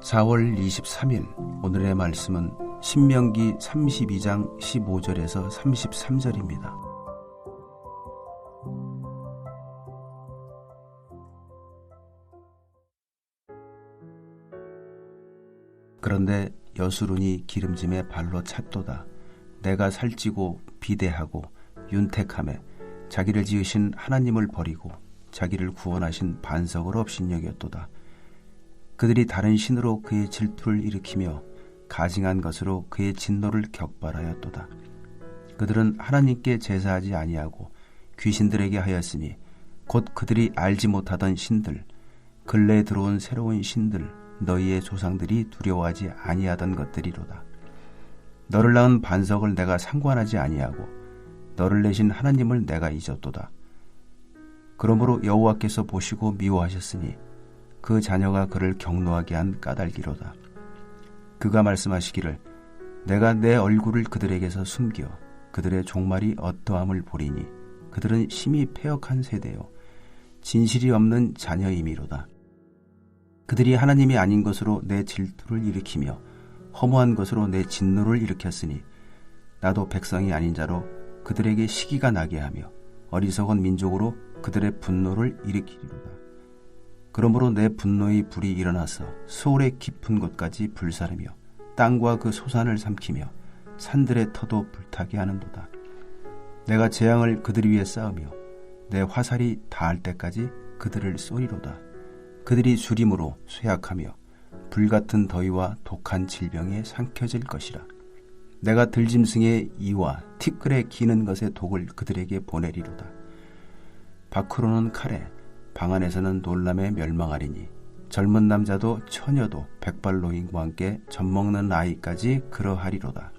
4월 23일 오늘의 말씀은 신명기 32장 15절에서 33절입니다. 그런데 여수룬이 기름짐에 발로 찼도다. 내가 살찌고 비대하고 윤택함에 자기를 지으신 하나님을 버리고 자기를 구원하신 반석을 업신여겼도다. 그들이 다른 신으로 그의 질투를 일으키며 가증한 것으로 그의 진노를 격발하였도다. 그들은 하나님께 제사하지 아니하고 귀신들에게 하였으니 곧 그들이 알지 못하던 신들, 근래에 들어온 새로운 신들, 너희의 조상들이 두려워하지 아니하던 것들이로다. 너를 낳은 반석을 내가 상관하지 아니하고 너를 내신 하나님을 내가 잊었도다. 그러므로 여호와께서 보시고 미워하셨으니 그 자녀가 그를 경노하게 한 까닭이로다. 그가 말씀하시기를 내가 내 얼굴을 그들에게서 숨겨 그들의 종말이 어떠함을 보리니 그들은 심히 패역한 세대요 진실이 없는 자녀임이로다. 그들이 하나님이 아닌 것으로 내 질투를 일으키며 허무한 것으로 내 진노를 일으켰으니 나도 백성이 아닌 자로 그들에게 시기가 나게 하며 어리석은 민족으로 그들의 분노를 일으키리로다. 그러므로 내 분노의 불이 일어나서 소울의 깊은 곳까지 불사르며 땅과 그 소산을 삼키며 산들의 터도 불타게 하는도다. 내가 재앙을 그들 위에 쌓으며 내 화살이 닿을 때까지 그들을 쏘리로다. 그들이 주림으로 쇠약하며 불같은 더위와 독한 질병에 삼켜질 것이라. 내가 들짐승의 이와 티끌에 기는 것의 독을 그들에게 보내리로다. 밖으로는 칼에 방 안에서는 놀람에 멸망하리니 젊은 남자도 처녀도 백발노인과 함께 젖먹는 아이까지 그러하리로다.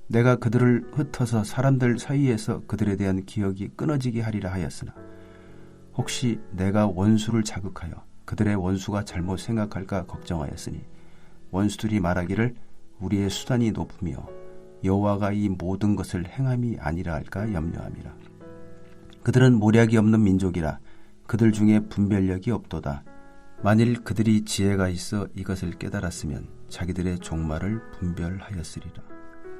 내가 그들을 흩어서 사람들 사이에서 그들에 대한 기억이 끊어지게 하리라 하였으나 혹시 내가 원수를 자극하여 그들의 원수가 잘못 생각할까 걱정하였으니 원수들이 말하기를 우리의 수단이 높으며 여호와가 이 모든 것을 행함이 아니라 할까 염려함이라. 그들은 모략이 없는 민족이라 그들 중에 분별력이 없도다. 만일 그들이 지혜가 있어 이것을 깨달았으면 자기들의 종말을 분별하였으리라.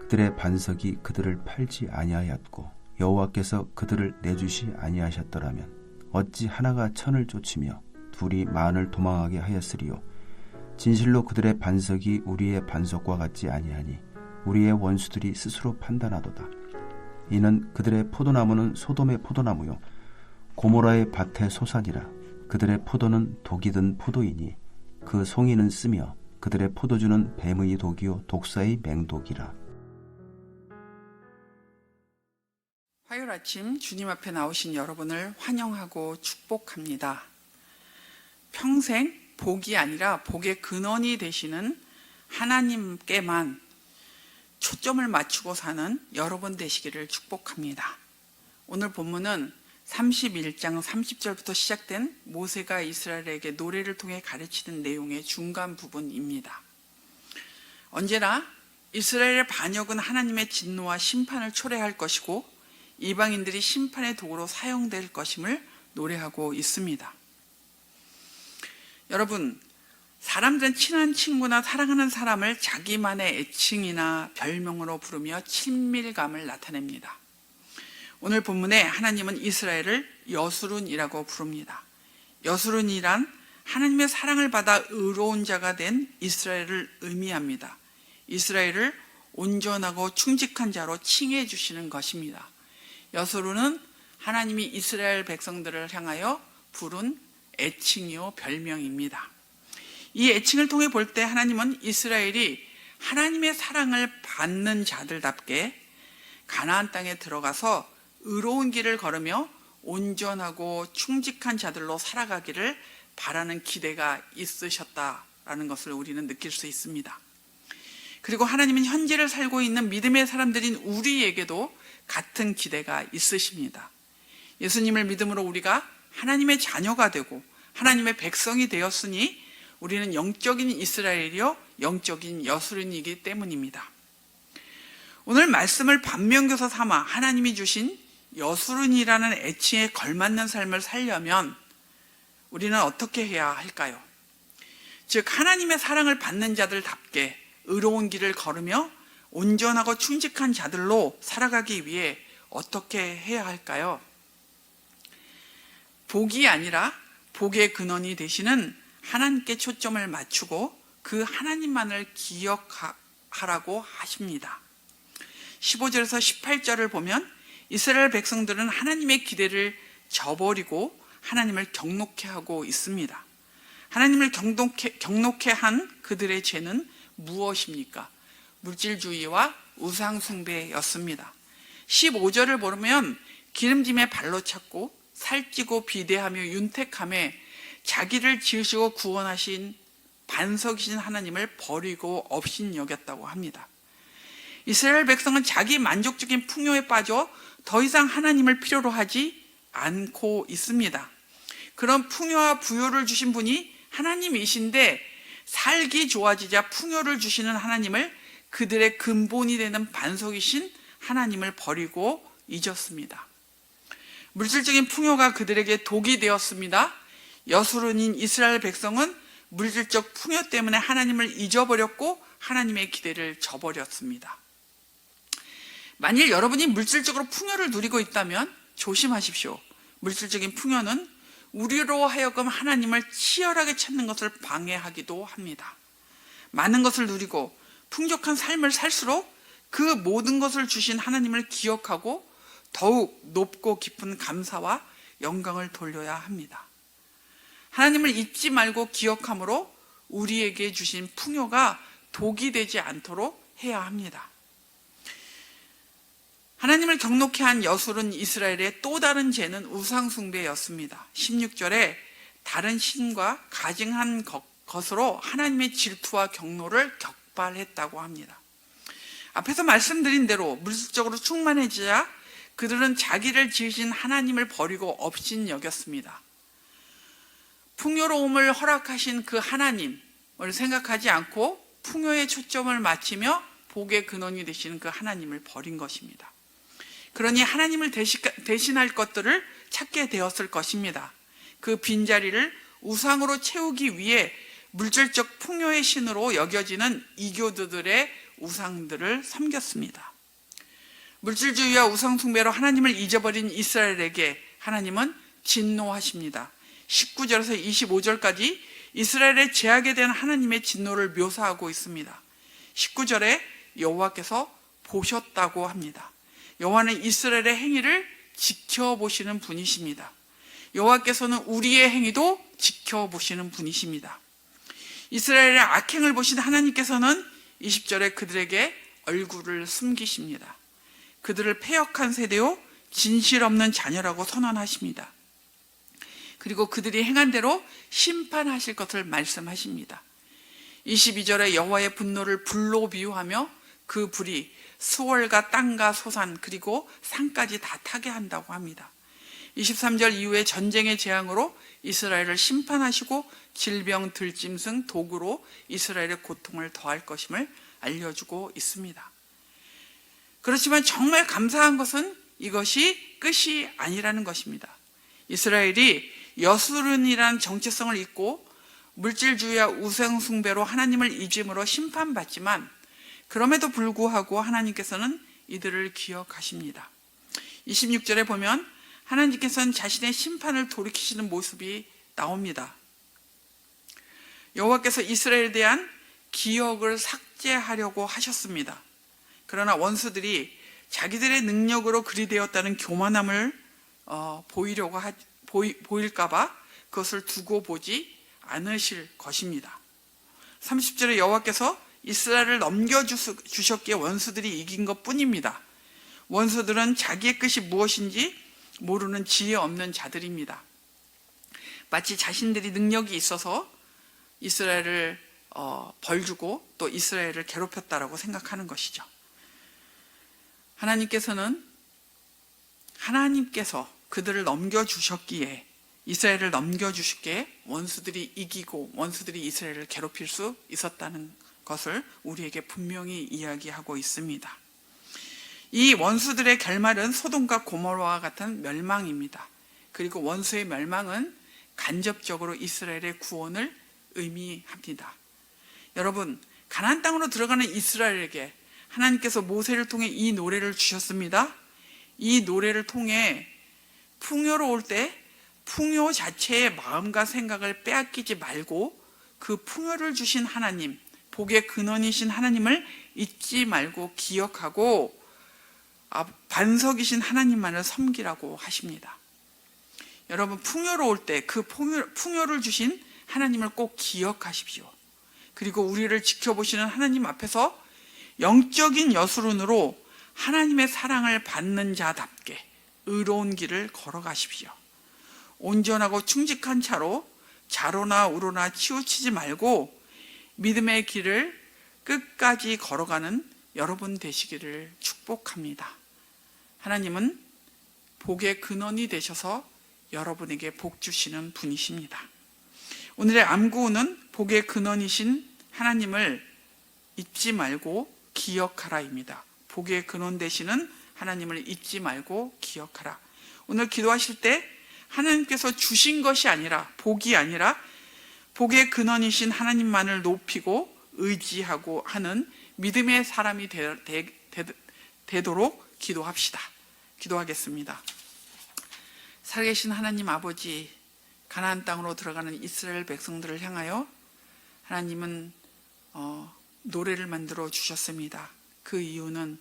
그들의 반석이 그들을 팔지 아니하였고 여호와께서 그들을 내주시 아니하셨더라면 어찌 하나가 천을 쫓으며 둘이 만을 도망하게 하였으리요. 진실로 그들의 반석이 우리의 반석과 같지 아니하니 우리의 원수들이 스스로 판단하도다. 이는 그들의 포도나무는 소돔의 포도나무요 고모라의 밭의 소산이라. 그들의 포도는 독이 든 포도이니 그 송이는 쓰며 그들의 포도주는 뱀의 독이요 독사의 맹독이라. 화요일 아침 주님 앞에 나오신 여러분을 환영하고 축복합니다. 평생 복이 아니라 복의 근원이 되시는 하나님께만 초점을 맞추고 사는 여러분 되시기를 축복합니다. 오늘 본문은 31장 30절부터 시작된 모세가 이스라엘에게 노래를 통해 가르치는 내용의 중간 부분입니다. 언제나 이스라엘의 반역은 하나님의 진노와 심판을 초래할 것이고 이방인들이 심판의 도구로 사용될 것임을 노래하고 있습니다. 여러분, 사람들은 친한 친구나 사랑하는 사람을 자기만의 애칭이나 별명으로 부르며 친밀감을 나타냅니다. 오늘 본문에 하나님은 이스라엘을 여수룬이라고 부릅니다. 여수룬이란 하나님의 사랑을 받아 의로운 자가 된 이스라엘을 의미합니다. 이스라엘을 온전하고 충직한 자로 칭해 주시는 것입니다. 여수룬은 하나님이 이스라엘 백성들을 향하여 부른 애칭이요 별명입니다. 이 애칭을 통해 볼 때 하나님은 이스라엘이 하나님의 사랑을 받는 자들답게 가나안 땅에 들어가서 의로운 길을 걸으며 온전하고 충직한 자들로 살아가기를 바라는 기대가 있으셨다라는 것을 우리는 느낄 수 있습니다. 그리고 하나님은 현재를 살고 있는 믿음의 사람들인 우리에게도 같은 기대가 있으십니다. 예수님을 믿음으로 우리가 하나님의 자녀가 되고 하나님의 백성이 되었으니 우리는 영적인 이스라엘이요 영적인 여수룬이기 때문입니다. 오늘 말씀을 반면교사 삼아 하나님이 주신 여수룬이라는 애칭에 걸맞는 삶을 살려면 우리는 어떻게 해야 할까요? 즉 하나님의 사랑을 받는 자들답게 의로운 길을 걸으며 온전하고 충직한 자들로 살아가기 위해 어떻게 해야 할까요? 복이 아니라 복의 근원이 되시는 하나님께 초점을 맞추고 그 하나님만을 기억하라고 하십니다. 15절에서 18절을 보면 이스라엘 백성들은 하나님의 기대를 저버리고 하나님을 경노케 하고 있습니다. 하나님을 경노케 한 그들의 죄는 무엇입니까? 물질주의와 우상숭배였습니다. 15절을 보면 기름짐에 발로 찼고 살찌고 비대하며 윤택함에 자기를 지으시고 구원하신 반석이신 하나님을 버리고 업신여겼다고 합니다. 이스라엘 백성은 자기 만족적인 풍요에 빠져 더 이상 하나님을 필요로 하지 않고 있습니다. 그런 풍요와 부요를 주신 분이 하나님이신데 살기 좋아지자 풍요를 주시는 하나님을, 그들의 근본이 되는 반석이신 하나님을 버리고 잊었습니다. 물질적인 풍요가 그들에게 독이 되었습니다. 여수론인 이스라엘 백성은 물질적 풍요 때문에 하나님을 잊어버렸고 하나님의 기대를 저버렸습니다. 만일 여러분이 물질적으로 풍요를 누리고 있다면 조심하십시오. 물질적인 풍요는 우리로 하여금 하나님을 치열하게 찾는 것을 방해하기도 합니다. 많은 것을 누리고 풍족한 삶을 살수록 그 모든 것을 주신 하나님을 기억하고 더욱 높고 깊은 감사와 영광을 돌려야 합니다. 하나님을 잊지 말고 기억함으로 우리에게 주신 풍요가 독이 되지 않도록 해야 합니다. 하나님을 경노케 한 여술은 이스라엘의 또 다른 죄는 우상숭배였습니다. 16절에 다른 신과 가증한 것으로 하나님의 질투와 경노를 격발했다고 합니다. 앞에서 말씀드린 대로 물질적으로 충만해지자 그들은 자기를 지으신 하나님을 버리고 업신여겼습니다. 풍요로움을 허락하신 그 하나님을 생각하지 않고 풍요에 초점을 맞추며 복의 근원이 되시는 그 하나님을 버린 것입니다. 그러니 하나님을 대신할 것들을 찾게 되었을 것입니다. 그 빈자리를 우상으로 채우기 위해 물질적 풍요의 신으로 여겨지는 이교도들의 우상들을 섬겼습니다. 물질주의와 우상숭배로 하나님을 잊어버린 이스라엘에게 하나님은 진노하십니다. 19절에서 25절까지 이스라엘의 죄악에 대한 하나님의 진노를 묘사하고 있습니다. 19절에 여호와께서 보셨다고 합니다. 여호와는 이스라엘의 행위를 지켜보시는 분이십니다. 여호와께서는 우리의 행위도 지켜보시는 분이십니다. 이스라엘의 악행을 보신 하나님께서는 20절에 그들에게 얼굴을 숨기십니다. 그들을 패역한 세대요 진실 없는 자녀라고 선언하십니다. 그리고 그들이 행한 대로 심판하실 것을 말씀하십니다. 22절에 여호와의 분노를 불로 비유하며 그 불이 수월과 땅과 소산 그리고 산까지 다 타게 한다고 합니다. 23절 이후에 전쟁의 재앙으로 이스라엘을 심판하시고 질병, 들짐승, 독으로 이스라엘의 고통을 더할 것임을 알려주고 있습니다. 그렇지만 정말 감사한 것은 이것이 끝이 아니라는 것입니다. 이스라엘이 여수론이라는 정체성을 잊고 물질주의와 우상숭배로 하나님을 잊음으로 심판받지만 그럼에도 불구하고 하나님께서는 이들을 기억하십니다. 26절에 보면 하나님께서는 자신의 심판을 돌이키시는 모습이 나옵니다. 여호와께서 이스라엘에 대한 기억을 삭제하려고 하셨습니다. 그러나 원수들이 자기들의 능력으로 그리 되었다는 교만함을 보일까봐 그것을 두고 보지 않으실 것입니다. 30절에 여호와께서 이스라엘을 넘겨주셨기에 원수들이 이긴 것 뿐입니다. 원수들은 자기의 끝이 무엇인지 모르는 지혜 없는 자들입니다. 마치 자신들이 능력이 있어서 이스라엘을 벌주고 또 이스라엘을 괴롭혔다라고 생각하는 것이죠. 하나님께서 그들을 넘겨주셨기에 이스라엘을 넘겨주셨기에 원수들이 이기고 원수들이 이스라엘을 괴롭힐 수 있었다는 것을 우리에게 분명히 이야기하고 있습니다. 이 원수들의 결말은 소돔과 고모라와 같은 멸망입니다. 그리고 원수의 멸망은 간접적으로 이스라엘의 구원을 의미합니다. 여러분, 가나안 땅으로 들어가는 이스라엘에게 하나님께서 모세를 통해 이 노래를 주셨습니다. 이 노래를 통해 풍요로울 때 풍요 자체의 마음과 생각을 빼앗기지 말고 그 풍요를 주신 하나님, 복의 근원이신 하나님을 잊지 말고 기억하고 반석이신 하나님만을 섬기라고 하십니다. 여러분, 풍요로울 때 그 풍요를 주신 하나님을 꼭 기억하십시오. 그리고 우리를 지켜보시는 하나님 앞에서 영적인 여수론으로 하나님의 사랑을 받는 자답게 의로운 길을 걸어가십시오. 온전하고 충직한 차로 좌로나 우로나 치우치지 말고 믿음의 길을 끝까지 걸어가는 여러분 되시기를 축복합니다. 하나님은 복의 근원이 되셔서 여러분에게 복 주시는 분이십니다. 오늘의 암구는 복의 근원이신 하나님을 잊지 말고 기억하라입니다. 복의 근원 되시는 하나님을 잊지 말고 기억하라. 오늘 기도하실 때 하나님께서 주신 것이 아니라, 복이 아니라 복의 근원이신 하나님만을 높이고 의지하고 하는 믿음의 사람이 되도록 기도합시다. 기도하겠습니다. 살아계신 하나님 아버지, 가나안 땅으로 들어가는 이스라엘 백성들을 향하여 하나님은 노래를 만들어 주셨습니다. 그 이유는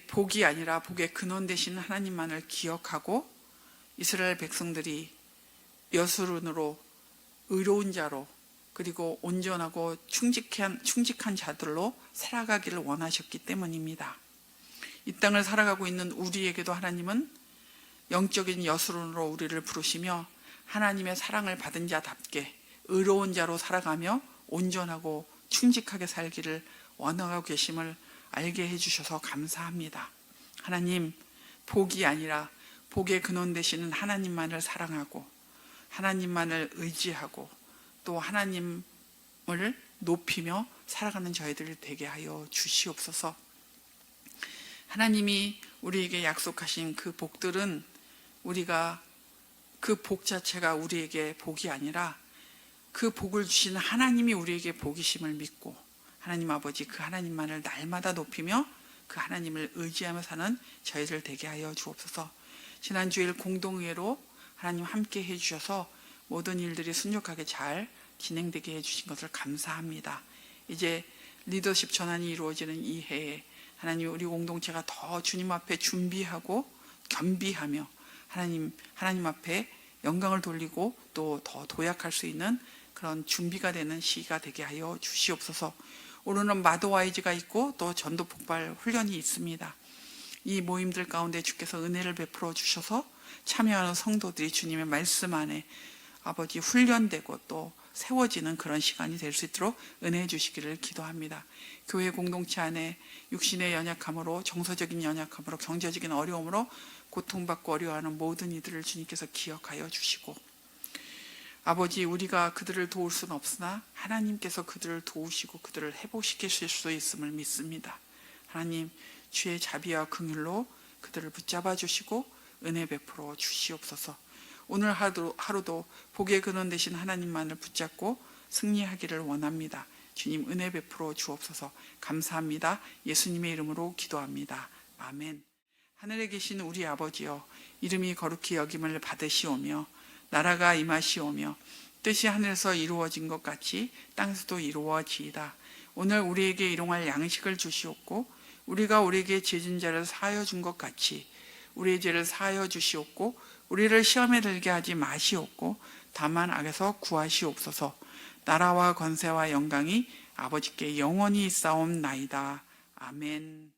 복이 아니라 복의 근원 되시는 하나님만을 기억하고 이스라엘 백성들이 여수론으로 의로운 자로 그리고 온전하고 충직한 자들로 살아가기를 원하셨기 때문입니다. 이 땅을 살아가고 있는 우리에게도 하나님은 영적인 여수론으로 우리를 부르시며 하나님의 사랑을 받은 자답게 의로운 자로 살아가며 온전하고 충직하게 살기를 원하고 계심을 알게 해주셔서 감사합니다. 하나님, 복이 아니라 복의 근원 되시는 하나님만을 사랑하고 하나님만을 의지하고 또 하나님을 높이며 살아가는 저희들 되게 하여 주시옵소서. 하나님이 우리에게 약속하신 그 복들은 우리가 그 복 자체가 우리에게 복이 아니라 그 복을 주시는 하나님이 우리에게 복이심을 믿고 하나님 아버지 그 하나님만을 날마다 높이며 그 하나님을 의지하며 사는 저희들 되게 하여 주옵소서. 지난 주일 공동회로 하나님 함께 해주셔서 모든 일들이 순조하게 잘 진행되게 해주신 것을 감사합니다. 이제 리더십 전환이 이루어지는 이 해에 하나님 우리 공동체가 더 주님 앞에 준비하고 겸비하며 하나님 앞에 영광을 돌리고 또 더 도약할 수 있는 그런 준비가 되는 시기가 되게 하여 주시옵소서. 오늘은 마도와이즈가 있고 또 전도 폭발 훈련이 있습니다. 이 모임들 가운데 주께서 은혜를 베풀어 주셔서 참여하는 성도들이 주님의 말씀 안에 아버지 훈련되고 또 세워지는 그런 시간이 될 수 있도록 은혜해 주시기를 기도합니다. 교회 공동체 안에 육신의 연약함으로 정서적인 연약함으로 경제적인 어려움으로 고통받고 어려워하는 모든 이들을 주님께서 기억하여 주시고 아버지 우리가 그들을 도울 수는 없으나 하나님께서 그들을 도우시고 그들을 회복시키실 수 있음을 믿습니다. 하나님 주의 자비와 긍휼로 그들을 붙잡아 주시고 은혜 베풀어 주시옵소서. 오늘 하루도 복의 근원 되신 하나님만을 붙잡고 승리하기를 원합니다. 주님 은혜 베풀어 주옵소서. 감사합니다. 예수님의 이름으로 기도합니다. 아멘. 하늘에 계신 우리 아버지여, 이름이 거룩히 여김을 받으시오며 나라가 임하시오며 뜻이 하늘에서 이루어진 것 같이 땅에서도 이루어지이다. 오늘 우리에게 일용할 양식을 주시옵고 우리가 우리에게 죄진 자를 사하여 준 것 같이 우리의 죄를 사하여 주시옵고 우리를 시험에 들게 하지 마시옵고 다만 악에서 구하시옵소서. 나라와 권세와 영광이 아버지께 영원히 있사옵나이다. 아멘.